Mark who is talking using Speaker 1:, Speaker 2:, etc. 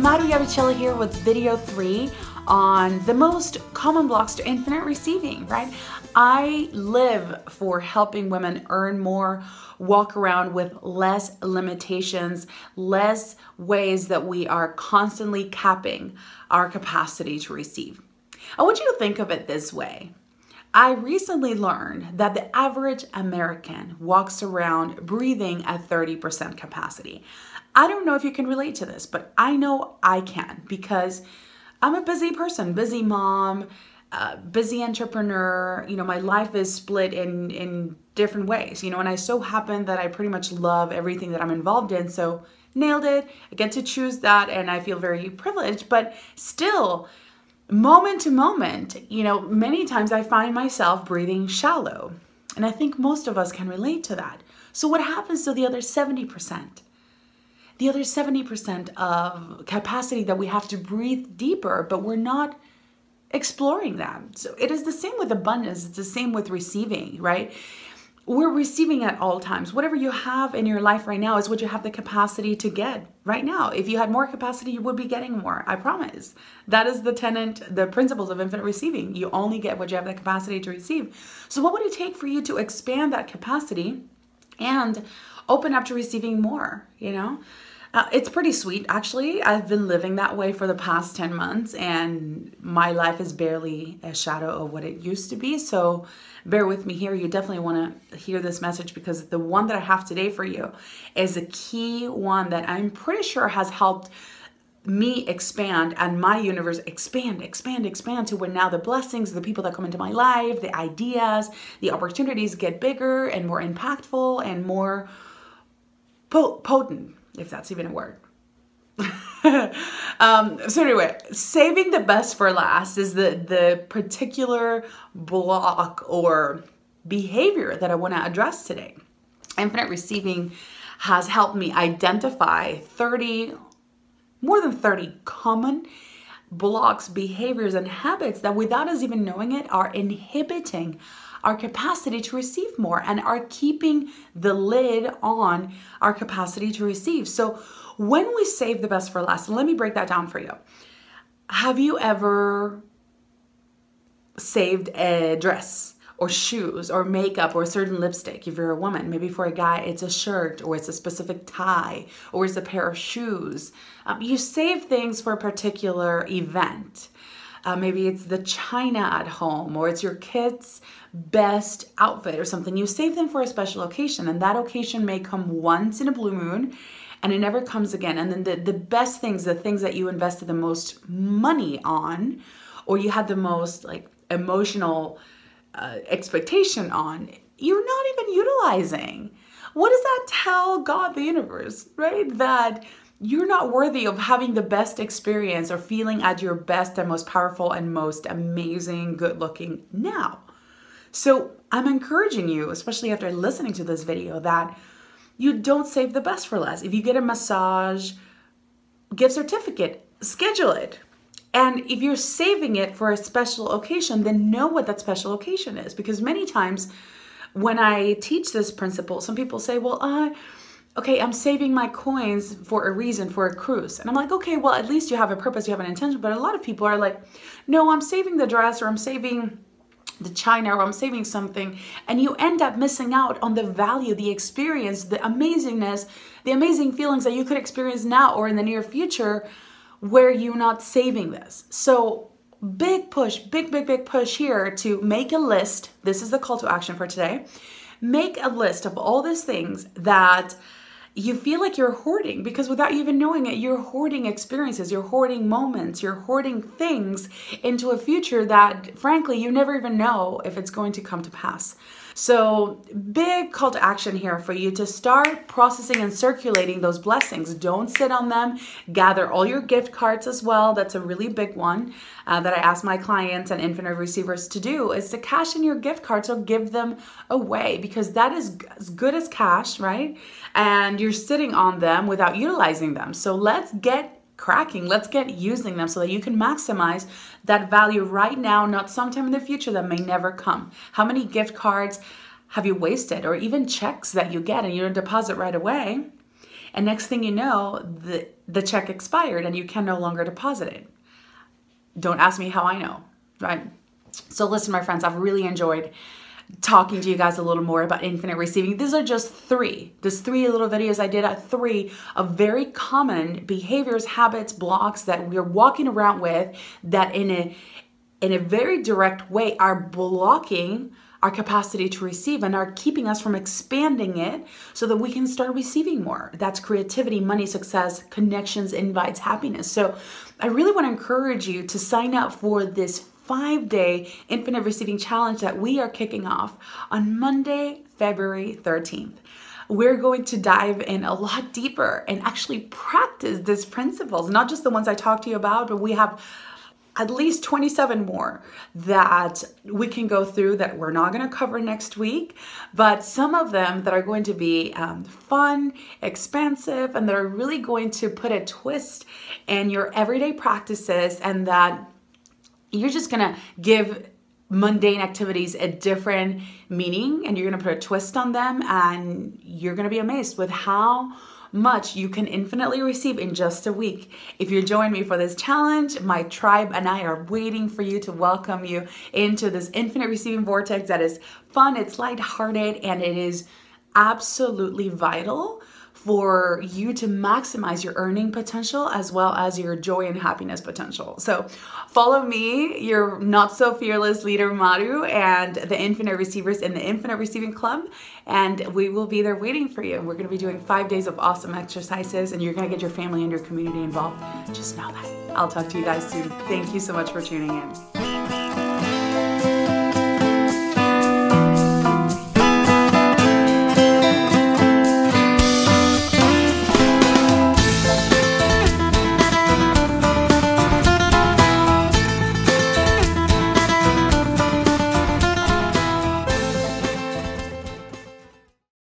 Speaker 1: Maria here with video 3 on the most common blocks to infinite receiving, right? I live for helping women earn more, walk around with less limitations, less ways that we are constantly capping our capacity to receive. I want you to think of it this way. I recently learned that the average American walks around breathing at 30% capacity. I don't know if you can relate to this, but I know I can because I'm a busy person, busy mom, busy entrepreneur. You know, my life is split in different ways, you know, and I so happen that I pretty much love everything that I'm involved in. So nailed it. I get to choose that and I feel very privileged, but still, moment to moment, you know, many times I find myself breathing shallow. And I think most of us can relate to that. So what happens to the other 70%? The other 70% of capacity that we have to breathe deeper, but we're not exploring that. So it is the same with abundance. It's the same with receiving, right? We're receiving at all times. Whatever you have in your life right now is what you have the capacity to get right now. If you had more capacity, you would be getting more. I promise. That is the tenet, the principles of infinite receiving. You only get what you have the capacity to receive. So what would it take for you to expand that capacity and open up to receiving more, you know? It's pretty sweet, actually. I've been living that way for the past 10 months and my life is barely a shadow of what it used to be. So bear with me here. You definitely want to hear this message because the one that I have today for you is a key one that I'm pretty sure has helped me expand and my universe expand to where now the blessings, the people that come into my life, the ideas, the opportunities get bigger and more impactful and more potent, if that's even a word. So anyway, saving the best for last is the particular block or behavior that I want to address today. Infinite receiving has helped me identify more than 30 common blocks, behaviors, and habits that without us even knowing it are inhibiting our capacity to receive more and are keeping the lid on our capacity to receive. So when we save the best for last, let me break that down for you. Have you ever saved a dress or shoes or makeup or a certain lipstick if you're a woman? Maybe for a guy, it's a shirt or it's a specific tie or it's a pair of shoes. You save things for a particular event. Maybe it's the china at home or it's your kid's best outfit or something. You save them for a special occasion and that occasion may come once in a blue moon and it never comes again. And then the best things, the things that you invested the most money on or you had the most like emotional expectation on, you're not even utilizing. What does that tell God, the universe, right? That you're not worthy of having the best experience or feeling at your best and most powerful and most amazing, good looking now. So I'm encouraging you, especially after listening to this video, that you don't save the best for last. If you get a massage, gift certificate, schedule it. And if you're saving it for a special occasion, then know what that special occasion is. Because many times when I teach this principle, some people say, well, okay, I'm saving my coins for a reason, for a cruise. And I'm like, okay, well, at least you have a purpose, you have an intention. But a lot of people are like, no, I'm saving the dress or I'm saving the china or I'm saving something. And you end up missing out on the value, the experience, the amazingness, the amazing feelings that you could experience now or in the near future where you're not saving this. So big push, big push here to make a list. This is the call to action for today. Make a list of all these things that you feel like you're hoarding because without you even knowing it, you're hoarding experiences, you're hoarding moments, you're hoarding things into a future that frankly, you never even know if it's going to come to pass. So big call to action here for you to start processing and circulating those blessings. Don't sit on them. Gather all your gift cards as well. That's a really big one that I ask my clients and infinite receivers to do is to cash in your gift cards or give them away because that is as good as cash, right? And you're sitting on them without utilizing them. So let's get cracking. Let's get using them so that you can maximize that value right now, not sometime in the future that may never come. How many gift cards have you wasted or even checks that you get and you don't deposit right away? And next thing you know, the check expired and you can no longer deposit it. Don't ask me how I know, right? So listen, my friends, I've really enjoyed talking to you guys a little more about infinite receiving. These are just three. There's three little videos I did at three of very common behaviors, habits, blocks that we're walking around with that in a very direct way are blocking our capacity to receive and are keeping us from expanding it so that we can start receiving more. That's creativity, money, success, connections, invites, happiness. So I really want to encourage you to sign up for this 5-day Infinite Receiving Challenge that we are kicking off on Monday, February 13th. We're going to dive in a lot deeper and actually practice these principles, not just the ones I talked to you about, but we have at least 27 more that we can go through that we're not going to cover next week, but some of them that are going to be fun, expansive, and that are really going to put a twist in your everyday practices, and that you're just going to give mundane activities a different meaning, and you're going to put a twist on them, and you're going to be amazed with how much you can infinitely receive in just a week. If you join me for this challenge, my tribe and I are waiting for you to welcome you into this infinite receiving vortex that is fun, it's lighthearted, and it is absolutely vital for you to maximize your earning potential as well as your joy and happiness potential. So follow me, your not so fearless leader Maru, and the Infinite Receivers in the Infinite Receiving Club, and we will be there waiting for you. We're going to be doing 5 days of awesome exercises, and you're going to get your family and your community involved. Just know that. I'll talk to you guys soon. Thank you so much for tuning in.